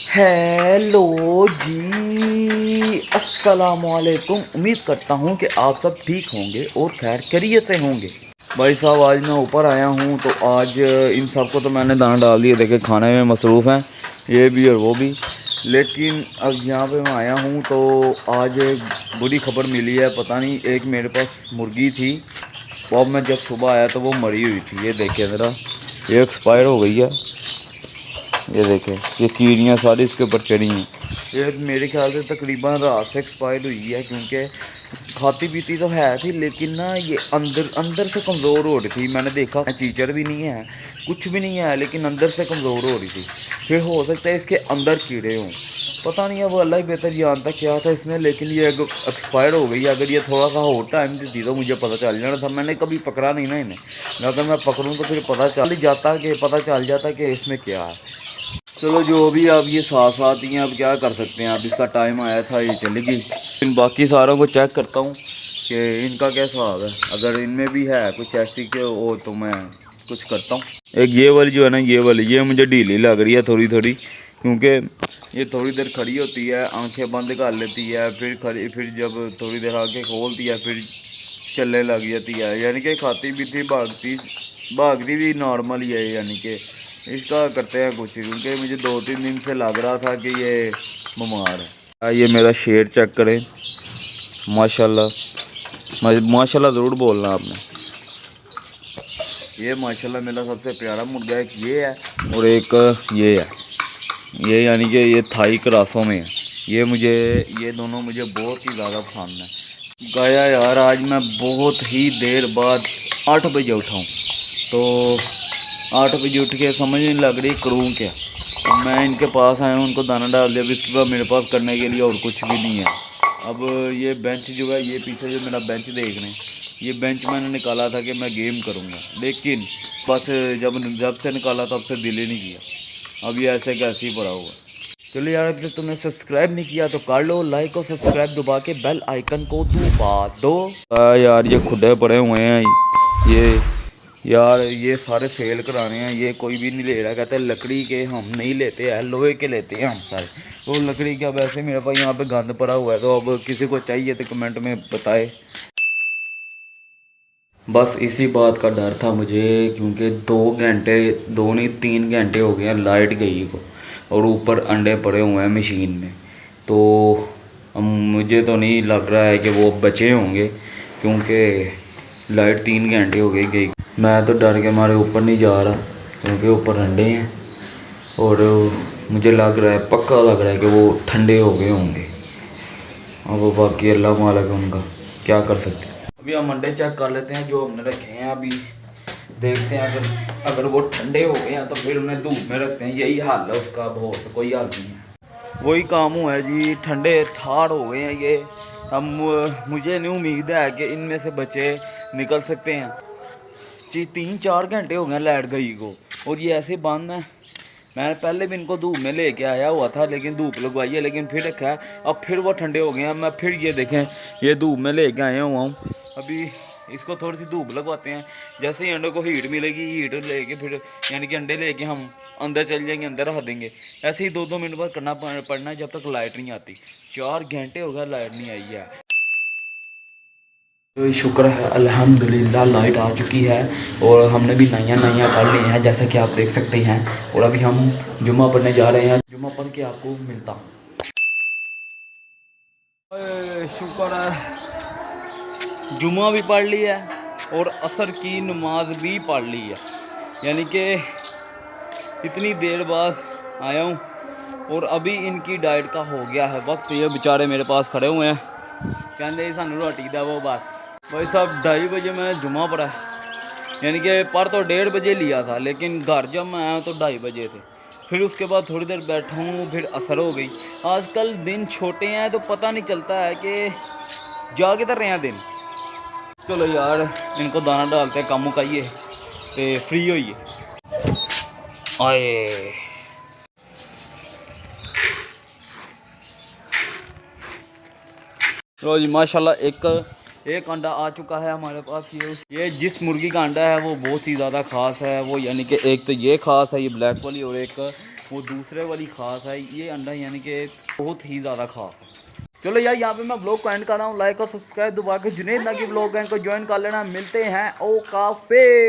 Hello जी, अस्सलामुअलैकुम। उम्मीद करता हूँ कि आप सब ठीक होंगे और खैर खैरियत से होंगे। भाई साहब, आज मैं ऊपर आया हूँ तो आज इन सबको तो मैंने दाना डाल दिए, देखे खाने में मसरूफ़ हैं ये भी और वो भी। लेकिन अब यहाँ पे मैं आया हूँ तो आज एक बुरी खबर मिली है। पता नहीं, एक मेरे पास मुर्गी थी, वो अब मैं जब सुबह आया तो वो मरी हुई थी। ये देखे ज़रा, ये एक्सपायर हो गई है। ये देखें, ये कीड़ियाँ सारी इसके ऊपर चढ़ी हैं। ये मेरे ख्याल से तकरीबन रात से एक्सपायर हुई है, क्योंकि खाती पीती तो है थी लेकिन ना ये अंदर अंदर से कमज़ोर हो रही थी। मैंने देखा चीचड़ भी नहीं है, कुछ भी नहीं है, लेकिन अंदर से कमज़ोर हो रही थी। फिर हो सकता है इसके अंदर कीड़े हों, पता नहीं। अब अल्लाह ही बेहतर जानता क्या था इसमें, लेकिन ये एक्सपायर हो गई। अगर ये थोड़ा सा और टाइम देती तो मुझे पता चल जाना था। मैंने कभी पकड़ा नहीं ना इन्हें, अगर मैं पकड़ूँ तो फिर पता चल जाता कि इसमें क्या है। चलो जो भी, अब ये साथ साथ ही हैं, अब क्या कर सकते हैं। अब इसका टाइम आया था, ये चलेगी। इन बाकी सारों को चेक करता हूँ कि इनका क्या हिसाब है। अगर इनमें भी है कुछ ऐसी के हो तो मैं कुछ करता हूँ। एक ये वाली जो है ना, ये मुझे ढीली लग रही है थोड़ी थोड़ी, क्योंकि ये थोड़ी देर खड़ी होती है, आंखें बंद कर लेती है, फिर जब थोड़ी देर आंखें खोलती है फिर चलने लग जाती है। यानी कि खाती भी थी, भागती भी नॉर्मल ही है। यानी कि इसका करते हैं कुछ, क्योंकि मुझे 2-3 दिन से लग रहा था कि ये बीमार है। ये मेरा शेर चेक करें, माशाल्लाह। माशाल्लाह ज़रूर बोलना आपने। ये माशाल्लाह मेरा सबसे प्यारा मुर्गा एक ये है, और एक ये है। ये यानी कि ये थाई क्रासों में है। ये दोनों मुझे बहुत ही ज़्यादा पसंद है। गया यार, आज मैं बहुत ही देर बाद 8 बजे उठा हूँ, तो 8 बजे उठ के समझ नहीं लग रही करूँ क्या। तो मैं इनके पास आया हूँ, उनको दाना डाल दिया। अब इसके बाद मेरे पास करने के लिए और कुछ भी नहीं है। अब ये बेंच जो है, ये पीछे जो मेरा बेंच देख रहे हैं, ये बेंच मैंने निकाला था कि मैं गेम करूँगा, लेकिन बस जब से निकाला तब से दिल ही नहीं किया। अब ये ऐसे कैसे ही पड़ा हुआ। चलो यार, अगर तुमने सब्सक्राइब नहीं किया तो कर लो, लाइक और सब्सक्राइब दबा के बेल आइकन को दबा दो। यार ये खुदे पड़े हुए हैं ये। यार ये सारे सेल कराने हैं, ये कोई भी नहीं ले रहा। कहते हैं लकड़ी के हम नहीं लेते हैं, लोहे के लेते हैं हम सारे। तो लकड़ी का वैसे मेरे पास यहाँ पे गंद पड़ा हुआ है, तो अब किसी को चाहिए तो कमेंट में बताए। बस इसी बात का डर था मुझे, क्योंकि 2 घंटे, 2 नहीं 3 घंटे हो गए हैं लाइट गई को, और ऊपर अंडे पड़े हुए हैं मशीन में। तो अब मुझे तो नहीं लग रहा है कि वो बचे होंगे, क्योंकि लाइट 3 घंटे हो गई। मैं तो डर के मारे ऊपर नहीं जा रहा, क्योंकि ऊपर अंडे हैं, और मुझे लग रहा है, पक्का लग रहा है कि वो ठंडे हो गए होंगे। अब वो बाकी अल्लाह मालिक है उनका, क्या कर सकते हैं। अभी हम अंडे चेक कर लेते हैं जो हमने रखे हैं। अभी देखते हैं, अगर वो ठंडे हो गए हैं तो फिर उन्हें धूप में रखते हैं। यही हाल है उसका, बहुत कोई हाल नहीं है। वही काम हुआ है जी, ठंडे ठाड़ हो गए हैं ये। हम मुझे नहीं उम्मीद है कि इनमें से बच्चे निकल सकते हैं जी। 3-4 घंटे हो गए लाइट गई को, और ये ऐसे बंद है। मैं पहले भी इनको धूप में लेके आया हुआ था, लेकिन धूप लगवाई है, लेकिन फिर रखा है। अब फिर वो ठंडे हो गए हैं। मैं फिर ये देखें, ये धूप में लेके आया हुआ हूँ। अभी इसको थोड़ी सी धूप लगवाते हैं। जैसे ही अंडे को हीट मिलेगी, हीट लेके फिर यानी कि अंडे लेके हम अंदर चल जाएंगे, अंदर रख देंगे। ऐसे ही 2-2 मिनट बाद करना पड़ना है, जब तक लाइट नहीं आती। 4 घंटे हो गया लाइट नहीं आई है। तो शुक्र है अल्हम्दुलिल्लाह लाइट आ चुकी है, और हमने भी नया कर लिए हैं, जैसा कि आप देख सकते हैं। और अभी हम जुम्मा पढ़ने जा रहे हैं, जुम्मा पढ़ के आपको मिलता हूँ। शुक्र है जुम्मा भी पढ़ लिया है और असर की नमाज भी पढ़ ली है। यानी कि इतनी देर बाद आया हूँ, और अभी इनकी डाइट का हो गया है वक्त। ये बेचारे मेरे पास खड़े हुए हैं, कहते सानू रोटी दे वो बस। भाई साहब 2:30 बजे मैं जुम्मा पढ़ा, यानी कि पर तो 1:30 बजे लिया था, लेकिन घर जब मैं आया तो 2:30 बजे थे। फिर उसके बाद थोड़ी देर बैठा हूँ, फिर असर हो गई। आजकल दिन छोटे हैं तो पता नहीं चलता है कि जा किधर रहे हैं दिन। चलो यार, इनको दाना डालते काम मुकाइए तो फ्री होइए। आए तो जी माशाल्लाह एक अंडा आ चुका है हमारे पास। ये जिस मुर्गी का अंडा है वो बहुत ही ज़्यादा ख़ास है। वो यानी कि एक तो ये ख़ास है, ये ब्लैक वाली, और एक वो दूसरे वाली ख़ास है, ये अंडा यानी कि बहुत ही ज़्यादा ख़ास है। चलो यार यहाँ पे मैं ब्लॉग को एंड कर रहा हूँ। लाइक और सब्सक्राइब दबा के जुनेद ना की ब्लॉग को ज्वाइन कर लेना। मिलते हैं ओ काफे।